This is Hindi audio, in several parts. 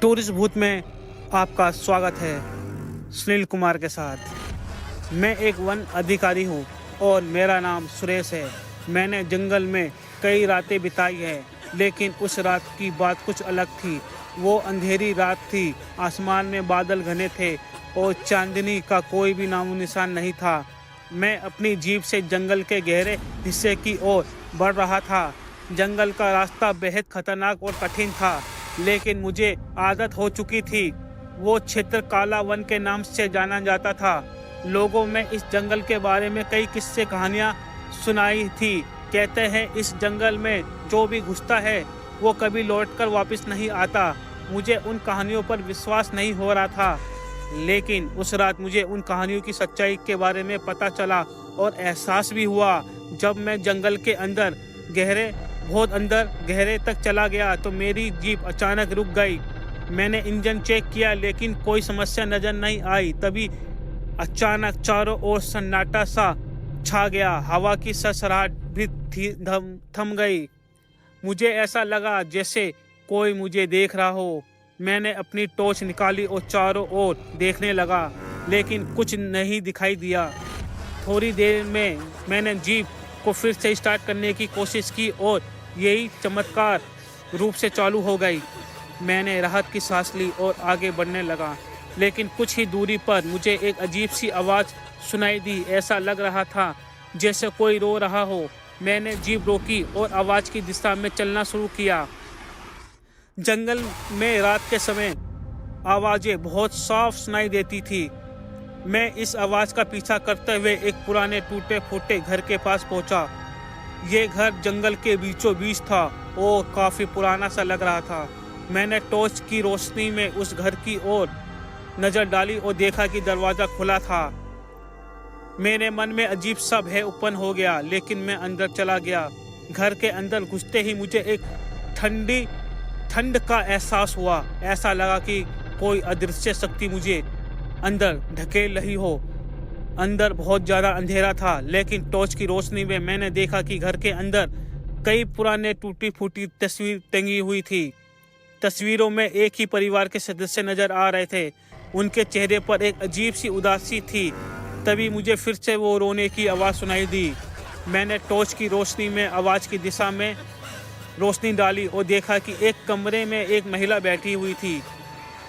टूरिस्ट भूत में आपका स्वागत है। सुनील कुमार के साथ मैं एक वन अधिकारी हूँ और मेरा नाम सुरेश है। मैंने जंगल में कई रातें बिताई है, लेकिन उस रात की बात कुछ अलग थी। वो अंधेरी रात थी, आसमान में बादल घने थे और चांदनी का कोई भी नामो निशान नहीं था। मैं अपनी जीप से जंगल के गहरे हिस्से की ओर बढ़ रहा था। जंगल का रास्ता बेहद खतरनाक और कठिन था, लेकिन मुझे आदत हो चुकी थी। वो क्षेत्र काला वन के नाम से जाना जाता था। लोगों में इस जंगल के बारे में कई किस्से कहानियाँ सुनाई थी। कहते हैं इस जंगल में जो भी घुसता है वो कभी लौटकर वापस नहीं आता। मुझे उन कहानियों पर विश्वास नहीं हो रहा था, लेकिन उस रात मुझे उन कहानियों की सच्चाई के बारे में पता चला और एहसास भी हुआ। जब मैं जंगल के अंदर बहुत अंदर गहरे तक चला गया तो मेरी जीप अचानक रुक गई। मैंने इंजन चेक किया, लेकिन कोई समस्या नजर नहीं आई। तभी अचानक चारों ओर सन्नाटा सा छा गया। हवा की सरसराहट भी थम गई। मुझे ऐसा लगा जैसे कोई मुझे देख रहा हो। मैंने अपनी टॉर्च निकाली और चारों ओर देखने लगा, लेकिन कुछ नहीं दिखाई दिया। थोड़ी देर में मैंने जीप को फिर से स्टार्ट करने की कोशिश की और यही चमत्कार रूप से चालू हो गई। मैंने राहत की सांस ली और आगे बढ़ने लगा, लेकिन कुछ ही दूरी पर मुझे एक अजीब सी आवाज़ सुनाई दी। ऐसा लग रहा था जैसे कोई रो रहा हो। मैंने जीप रोकी और आवाज़ की दिशा में चलना शुरू किया। जंगल में रात के समय आवाज़ें बहुत साफ सुनाई देती थी। मैं इस आवाज़ का पीछा करते हुए एक पुराने टूटे फूटे घर के पास पहुंचा। ये घर जंगल के बीचों बीच था और काफ़ी पुराना सा लग रहा था। मैंने टॉर्च की रोशनी में उस घर की ओर नज़र डाली और देखा कि दरवाज़ा खुला था। मेरे मन में अजीब सा भय उत्पन्न हो गया, लेकिन मैं अंदर चला गया। घर के अंदर घुसते ही मुझे एक ठंड का एहसास हुआ। ऐसा लगा कि कोई अदृश्य शक्ति मुझे अंदर ढकेल रही हो। अंदर बहुत ज़्यादा अंधेरा था, लेकिन टॉर्च की रोशनी में मैंने देखा कि घर के अंदर कई पुराने टूटी फूटी तस्वीर टंगी हुई थी। तस्वीरों में एक ही परिवार के सदस्य नजर आ रहे थे। उनके चेहरे पर एक अजीब सी उदासी थी। तभी मुझे फिर से वो रोने की आवाज़ सुनाई दी। मैंने टॉर्च की रोशनी में आवाज़ की दिशा में रोशनी डाली और देखा कि एक कमरे में एक महिला बैठी हुई थी।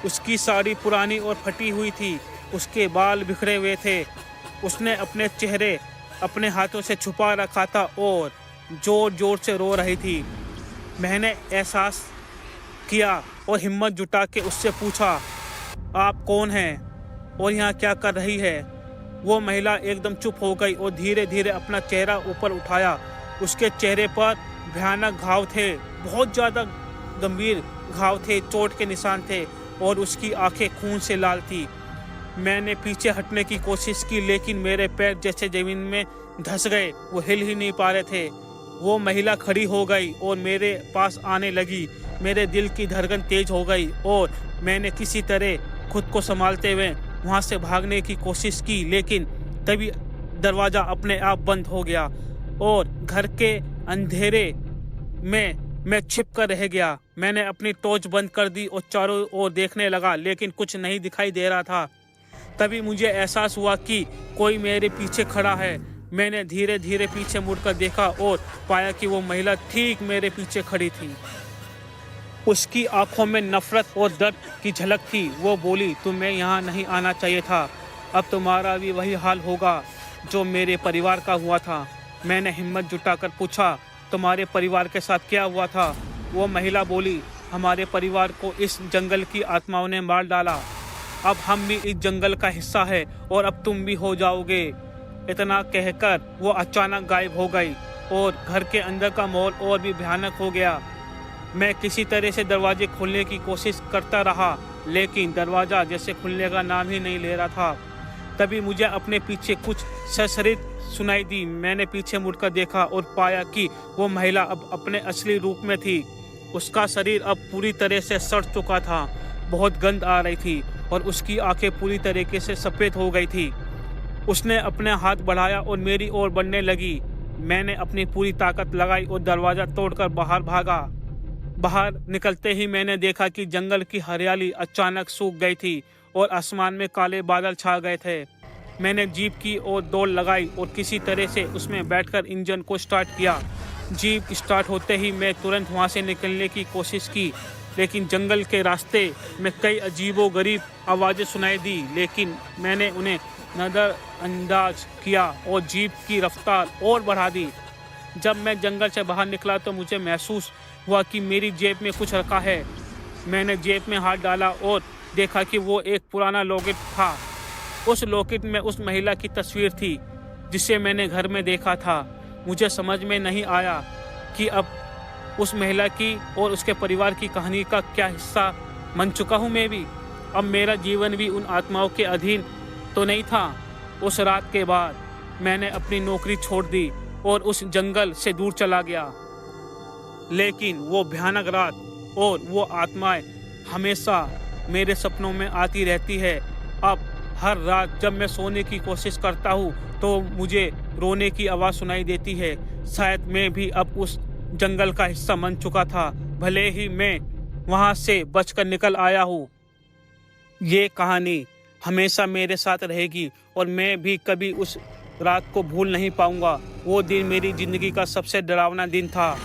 उसकी साड़ी पुरानी और फटी हुई थी। उसके बाल बिखरे हुए थे। उसने अपने चेहरे अपने हाथों से छुपा रखा था और जोर जोर से रो रही थी। मैंने एहसास किया और हिम्मत जुटा के उससे पूछा, आप कौन हैं और यहाँ क्या कर रही है? वो महिला एकदम चुप हो गई और धीरे धीरे अपना चेहरा ऊपर उठाया। उसके चेहरे पर भयानक घाव थे, बहुत ज़्यादा गंभीर घाव थे, चोट के निशान थे और उसकी आंखें खून से लाल थी। मैंने पीछे हटने की कोशिश की, लेकिन मेरे पैर जैसे ज़मीन में धंस गए। वो हिल ही नहीं पा रहे थे। वो महिला खड़ी हो गई और मेरे पास आने लगी। मेरे दिल की धड़कन तेज हो गई और मैंने किसी तरह खुद को संभालते हुए वहाँ से भागने की कोशिश की, लेकिन तभी दरवाज़ा अपने आप बंद हो गया और घर के अंधेरे में मैं छिप कर रह गया। मैंने अपनी टॉर्च बंद कर दी और चारों ओर देखने लगा, लेकिन कुछ नहीं दिखाई दे रहा था। तभी मुझे एहसास हुआ कि कोई मेरे पीछे खड़ा है। मैंने धीरे धीरे पीछे मुड़कर देखा और पाया कि वो महिला ठीक मेरे पीछे खड़ी थी। उसकी आंखों में नफरत और दर्द की झलक थी। वो बोली, तुम्हें यहाँ नहीं आना चाहिए था। अब तुम्हारा भी वही हाल होगा जो मेरे परिवार का हुआ था। मैंने हिम्मत जुटाकर पूछा, तुम्हारे परिवार के साथ क्या हुआ था? वो महिला बोली, हमारे परिवार को इस जंगल की आत्माओं ने मार डाला। अब हम भी इस जंगल का हिस्सा है और अब तुम भी हो जाओगे। इतना कहकर वो अचानक गायब हो गई और घर के अंदर का माहौल और भी भयानक हो गया। मैं किसी तरह से दरवाजे खोलने की कोशिश करता रहा, लेकिन दरवाज़ा जैसे खुलने का नाम ही नहीं ले रहा था। तभी मुझे अपने पीछे कुछ सरसरित सुनाई दी। मैंने पीछे मुड़कर देखा और पाया कि वो महिला अब अपने असली रूप में थी। उसका शरीर अब पूरी तरह से सड़ चुका था। बहुत गंध आ रही थी और उसकी आंखें पूरी तरीके से सफ़ेद हो गई थी। उसने अपने हाथ बढ़ाया और मेरी ओर बढ़ने लगी। मैंने अपनी पूरी ताकत लगाई और दरवाज़ा तोड़कर बाहर भागा। बाहर निकलते ही मैंने देखा कि जंगल की हरियाली अचानक सूख गई थी और आसमान में काले बादल छा गए थे। मैंने जीप की ओर दौड़ लगाई और किसी तरह से उसमें बैठकर इंजन को स्टार्ट किया। जीप स्टार्ट होते ही मैं तुरंत वहां से निकलने की कोशिश की, लेकिन जंगल के रास्ते में कई अजीबोगरीब आवाज़ें सुनाई दी, लेकिन मैंने उन्हें नज़रअंदाज किया और जीप की रफ्तार और बढ़ा दी। जब मैं जंगल से बाहर निकला तो मुझे महसूस हुआ कि मेरी जेब में कुछ रखा है। मैंने जेब में हाथ डाला और देखा कि वो एक पुराना लॉकेट था। उस लॉकेट में उस महिला की तस्वीर थी जिसे मैंने घर में देखा था। मुझे समझ में नहीं आया कि अब उस महिला की और उसके परिवार की कहानी का क्या हिस्सा बन चुका हूँ मैं भी। अब मेरा जीवन भी उन आत्माओं के अधीन तो नहीं था। उस रात के बाद मैंने अपनी नौकरी छोड़ दी और उस जंगल से दूर चला गया। लेकिन वो भयानक रात और वो आत्माएं हमेशा मेरे सपनों में आती रहती है। अब हर रात जब मैं सोने की कोशिश करता हूँ तो मुझे रोने की आवाज़ सुनाई देती है। शायद मैं भी अब उस जंगल का हिस्सा बन चुका था, भले ही मैं वहाँ से बचकर निकल आया हूँ। ये कहानी हमेशा मेरे साथ रहेगी और मैं भी कभी उस रात को भूल नहीं पाऊँगा। वो दिन मेरी ज़िंदगी का सबसे डरावना दिन था।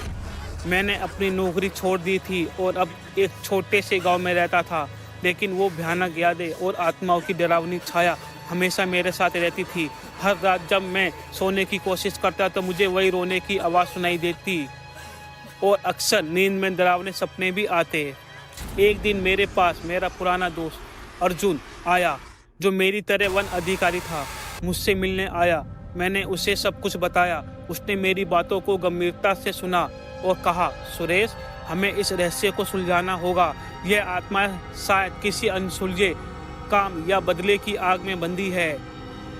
मैंने अपनी नौकरी छोड़ दी थी और अब एक छोटे से गांव में रहता था, लेकिन वो भयानक यादें और आत्माओं की डरावनी छाया हमेशा मेरे साथ रहती थी। हर रात जब मैं सोने की कोशिश करता तो मुझे वही रोने की आवाज़ सुनाई देती और अक्सर नींद में डरावने सपने भी आते। एक दिन मेरे पास मेरा पुराना दोस्त अर्जुन आया, जो मेरी तरह वन अधिकारी था। मुझसे मिलने आया। मैंने उसे सब कुछ बताया। उसने मेरी बातों को गंभीरता से सुना और कहा, सुरेश, हमें इस रहस्य को सुलझाना होगा। यह आत्मा शायद किसी अनसुलझे काम या बदले की आग में बंधी है।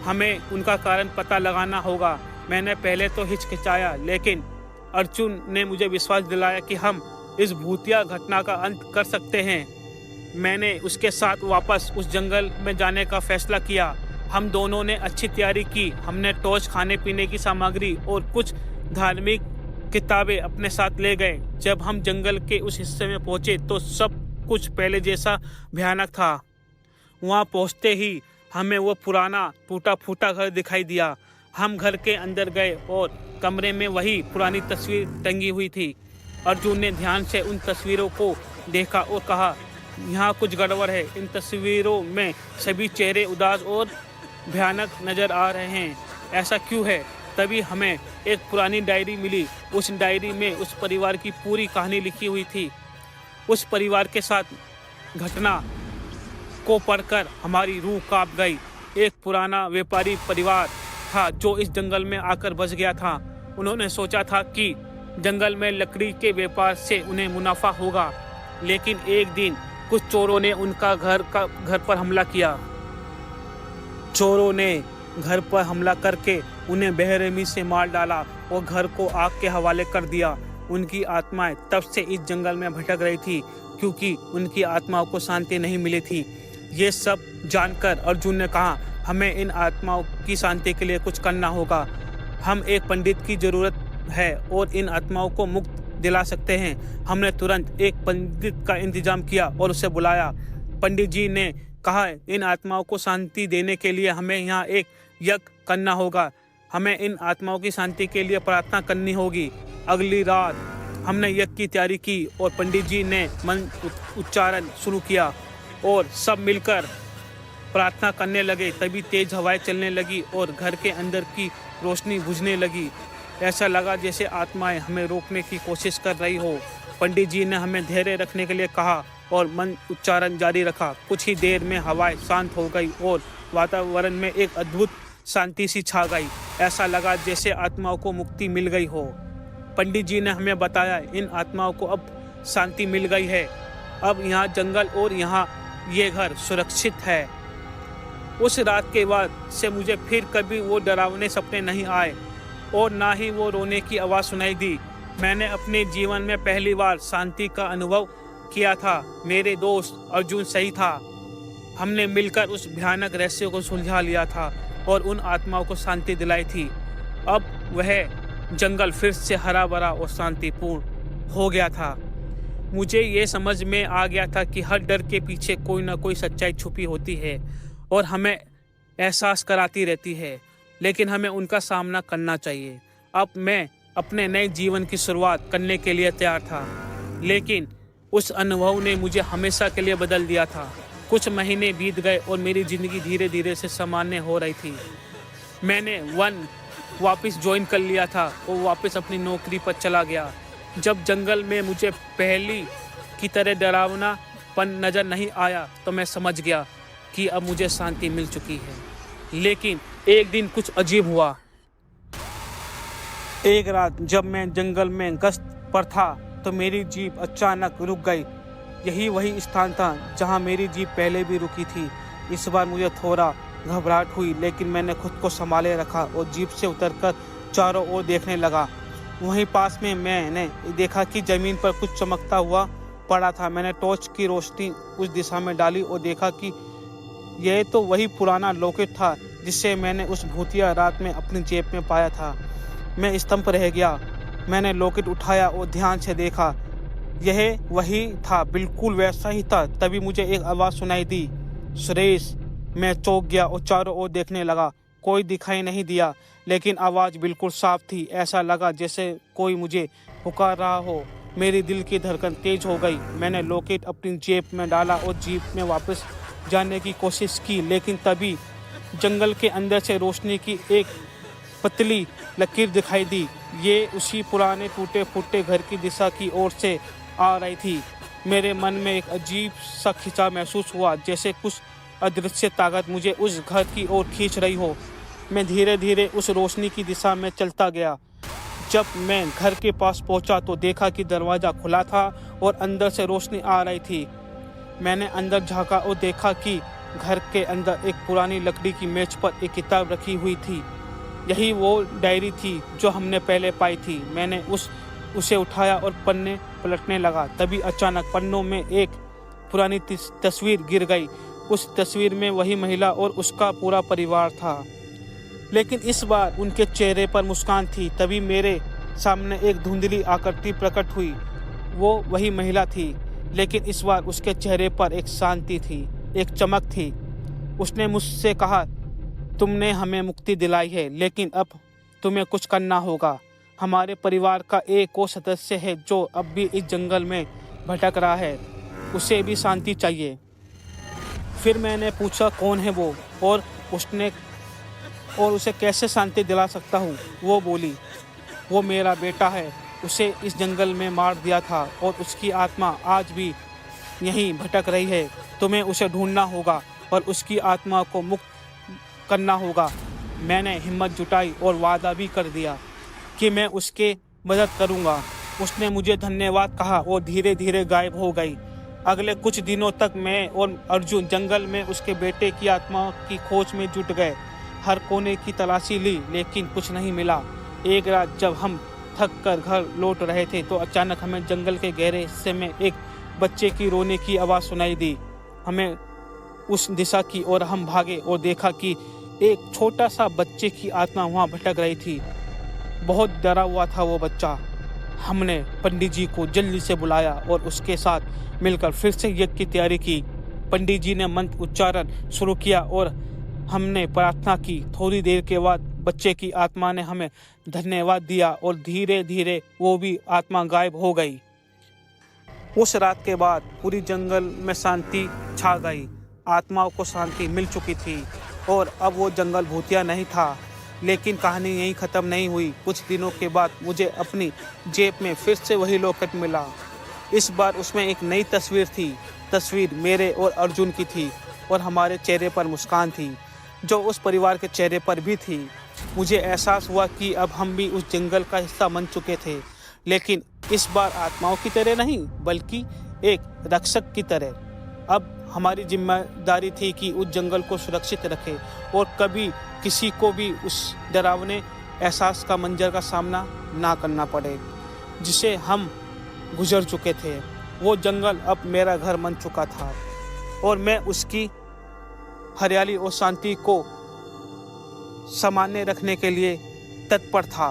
हमें उनका कारण पता लगाना होगा। मैंने पहले तो हिचकिचाया, लेकिन अर्जुन ने मुझे विश्वास दिलाया कि हम इस भूतिया घटना का अंत कर सकते हैं। मैंने उसके साथ वापस उस जंगल में जाने का फैसला किया। हम दोनों ने अच्छी तैयारी की। हमने टॉर्च, खाने पीने की सामग्री और कुछ धार्मिक किताबें अपने साथ ले गए। जब हम जंगल के उस हिस्से में पहुंचे तो सब कुछ पहले जैसा भयानक था। वहां पहुंचते ही हमें वो पुराना टूटा फूटा घर दिखाई दिया। हम घर के अंदर गए और कमरे में वही पुरानी तस्वीर टंगी हुई थी। अर्जुन ने ध्यान से उन तस्वीरों को देखा और कहा, यहाँ कुछ गड़बड़ है। इन तस्वीरों में सभी चेहरे उदास और भयानक नजर आ रहे हैं। ऐसा क्यों है? तभी हमें एक पुरानी डायरी मिली। उस डायरी में उस परिवार की पूरी कहानी लिखी हुई थी। उस परिवार के साथ घटना को पढ़कर हमारी रूह कांप गई। एक पुराना व्यापारी परिवार था जो इस जंगल में आकर बस गया था। उन्होंने सोचा था कि जंगल में लकड़ी के व्यापार से उन्हें मुनाफा होगा, लेकिन एक दिन कुछ चोरों ने उनका घर पर हमला किया। चोरों ने घर पर हमला करके उन्हें बेरहमी से मार डाला और घर को आग के हवाले कर दिया। उनकी आत्माएं तब से इस जंगल में भटक रही थी, क्योंकि उनकी आत्माओं को शांति नहीं मिली थी। ये सब जानकर अर्जुन ने कहा, हमें इन आत्माओं की शांति के लिए कुछ करना होगा। हम एक पंडित की ज़रूरत है और इन आत्माओं को मुक्त दिला सकते हैं। हमने तुरंत एक पंडित का इंतजाम किया और उसे बुलाया। पंडित जी ने कहा, इन आत्माओं को शांति देने के लिए हमें यहाँ एक यज्ञ करना होगा। हमें इन आत्माओं की शांति के लिए प्रार्थना करनी होगी। अगली रात हमने यज्ञ की तैयारी की और पंडित जी ने मंत्र उच्चारण शुरू किया और सब मिलकर प्रार्थना करने लगे। तभी तेज हवाएं चलने लगी और घर के अंदर की रोशनी बुझने लगी। ऐसा लगा जैसे आत्माएं हमें रोकने की कोशिश कर रही हो। पंडित जी ने हमें धैर्य रखने के लिए कहा और मंत्र उच्चारण जारी रखा। कुछ ही देर में हवाएं शांत हो गई और वातावरण में एक अद्भुत शांति सी छा गई। ऐसा लगा जैसे आत्माओं को मुक्ति मिल गई हो। पंडित जी ने हमें बताया, इन आत्माओं को अब शांति मिल गई है। अब यहाँ जंगल और यहाँ ये घर सुरक्षित है। उस रात के बाद से मुझे फिर कभी वो डरावने सपने नहीं आए और ना ही वो रोने की आवाज़ सुनाई दी। मैंने अपने जीवन में पहली बार शांति का अनुभव किया था। मेरे दोस्त अर्जुन सही था। हमने मिलकर उस भयानक रहस्य को सुलझा लिया था और उन आत्माओं को शांति दिलाई थी। अब वह जंगल फिर से हरा भरा और शांतिपूर्ण हो गया था। मुझे ये समझ में आ गया था कि हर डर के पीछे कोई ना कोई सच्चाई छुपी होती है और हमें एहसास कराती रहती है, लेकिन हमें उनका सामना करना चाहिए। अब मैं अपने नए जीवन की शुरुआत करने के लिए तैयार था, लेकिन उस अनुभव ने मुझे हमेशा के लिए बदल दिया था। कुछ महीने बीत गए और मेरी ज़िंदगी धीरे धीरे से सामान्य हो रही थी। मैंने वापस ज्वाइन कर लिया था और वापस अपनी नौकरी पर चला गया। जब जंगल में मुझे पहली की तरह डरावनापन नज़र नहीं आया तो मैं समझ गया कि अब मुझे शांति मिल चुकी है। लेकिन एक दिन कुछ अजीब हुआ। एक रात जब मैं जंगल में गश्त पर था तो मेरी जीप अचानक रुक गई। यही वही स्थान था जहां मेरी जीप पहले भी रुकी थी। इस बार मुझे थोड़ा घबराहट हुई, लेकिन मैंने खुद को संभाले रखा और जीप से उतरकर चारों ओर देखने लगा। वहीं पास में मैंने देखा कि ज़मीन पर कुछ चमकता हुआ पड़ा था। मैंने टॉर्च की रोशनी उस दिशा में डाली और देखा कि यह तो वही पुराना लॉकेट था जिसे मैंने उस भूतिया रात में अपनी जेब में पाया था। मैं स्तंभ रह गया। मैंने लॉकेट उठाया और ध्यान से देखा। यह वही था, बिल्कुल वैसा ही था। तभी मुझे एक आवाज़ सुनाई दी, सुरेश। मैं चौंक गया और चारों ओर देखने लगा। कोई दिखाई नहीं दिया, लेकिन आवाज़ बिल्कुल साफ थी। ऐसा लगा जैसे कोई मुझे पुकार रहा हो। मेरी दिल की धड़कन तेज हो गई। मैंने लॉकेट अपनी जेब में डाला और जीप में वापस जाने की कोशिश की, लेकिन तभी जंगल के अंदर से रोशनी की एक पतली लकीर दिखाई दी। ये उसी पुराने टूटे फूटे घर की दिशा की ओर से आ रही थी। मेरे मन में एक अजीब सा खिंचाव महसूस हुआ, जैसे कुछ अदृश्य ताकत मुझे उस घर की ओर खींच रही हो। मैं धीरे धीरे उस रोशनी की दिशा में चलता गया। जब मैं घर के पास पहुंचा तो देखा कि दरवाज़ा खुला था और अंदर से रोशनी आ रही थी। मैंने अंदर झांका और देखा कि घर के अंदर एक पुरानी लकड़ी की मेज पर एक किताब रखी हुई थी। यही वो डायरी थी जो हमने पहले पाई थी। मैंने उसे उठाया और पन्ने पलटने लगा। तभी अचानक पन्नों में एक पुरानी तस्वीर गिर गई। उस तस्वीर में वही महिला और उसका पूरा परिवार था, लेकिन इस बार उनके चेहरे पर मुस्कान थी। तभी मेरे सामने एक धुंधली आकृति प्रकट हुई। वो वही महिला थी, लेकिन इस बार उसके चेहरे पर एक शांति थी, एक चमक थी। उसने मुझसे कहा, तुमने हमें मुक्ति दिलाई है, लेकिन अब तुम्हें कुछ करना होगा। हमारे परिवार का एक और सदस्य है जो अब भी इस जंगल में भटक रहा है, उसे भी शांति चाहिए। फिर मैंने पूछा, कौन है वो और उसे कैसे शांति दिला सकता हूँ। वो बोली, वो मेरा बेटा है। उसे इस जंगल में मार दिया था और उसकी आत्मा आज भी यहीं भटक रही है। तुम्हें उसे ढूंढना होगा और उसकी आत्मा को मुक्त करना होगा। मैंने हिम्मत जुटाई और वादा भी कर दिया कि मैं उसके मदद करूँगा। उसने मुझे धन्यवाद कहा और धीरे धीरे गायब हो गई। अगले कुछ दिनों तक मैं और अर्जुन जंगल में उसके बेटे की आत्मा की खोज में जुट गए। हर कोने की तलाशी ली, लेकिन कुछ नहीं मिला। एक रात जब हम थक कर घर लौट रहे थे तो अचानक हमें जंगल के गहरे हिस्से में एक बच्चे की रोने की आवाज़ सुनाई दी। हमें उस दिशा की ओर हम भागे और देखा कि एक छोटा सा बच्चे की आत्मा वहाँ भटक रही थी। बहुत डरा हुआ था वो बच्चा। हमने पंडित जी को जल्दी से बुलाया और उसके साथ मिलकर फिर से यज्ञ की तैयारी की। पंडित जी ने मंत्र उच्चारण शुरू किया और हमने प्रार्थना की। थोड़ी देर के बाद बच्चे की आत्मा ने हमें धन्यवाद दिया और धीरे धीरे वो भी आत्मा गायब हो गई। उस रात के बाद पूरी जंगल में शांति छा गई। आत्माओं को शांति मिल चुकी थी और अब वो जंगल भूतिया नहीं था। लेकिन कहानी यहीं ख़त्म नहीं हुई। कुछ दिनों के बाद मुझे अपनी जेब में फिर से वही लॉकेट मिला। इस बार उसमें एक नई तस्वीर थी। तस्वीर मेरे और अर्जुन की थी और हमारे चेहरे पर मुस्कान थी, जो उस परिवार के चेहरे पर भी थी। मुझे एहसास हुआ कि अब हम भी उस जंगल का हिस्सा बन चुके थे, लेकिन इस बार आत्माओं की तरह नहीं, बल्कि एक रक्षक की तरह। अब हमारी जिम्मेदारी थी कि उस जंगल को सुरक्षित रखें और कभी किसी को भी उस डरावने एहसास का मंजर का सामना ना करना पड़े जिसे हम गुजर चुके थे। वो जंगल अब मेरा घर बन चुका था और मैं उसकी हरियाली और शांति को सामान्य रखने के लिए तत्पर था।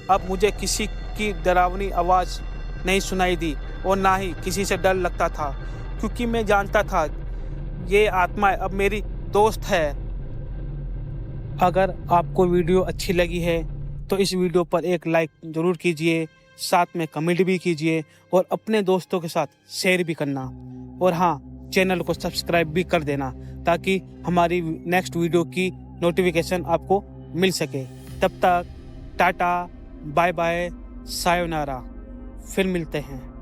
अब मुझे किसी की डरावनी आवाज़ नहीं सुनाई दी, और ना ही किसी से डर लगता था, क्योंकि मैं जानता था ये आत्मा अब मेरी दोस्त है। अगर आपको वीडियो अच्छी लगी है तो इस वीडियो पर एक लाइक ज़रूर कीजिए, साथ में कमेंट भी कीजिए और अपने दोस्तों के साथ शेयर भी करना। और हाँ, चैनल को सब्सक्राइब भी कर देना ताकि हमारी नेक्स्ट वीडियो की नोटिफिकेशन आपको मिल सके। तब तक टाटा, बाय बाय, सायोनारा। फिर मिलते हैं।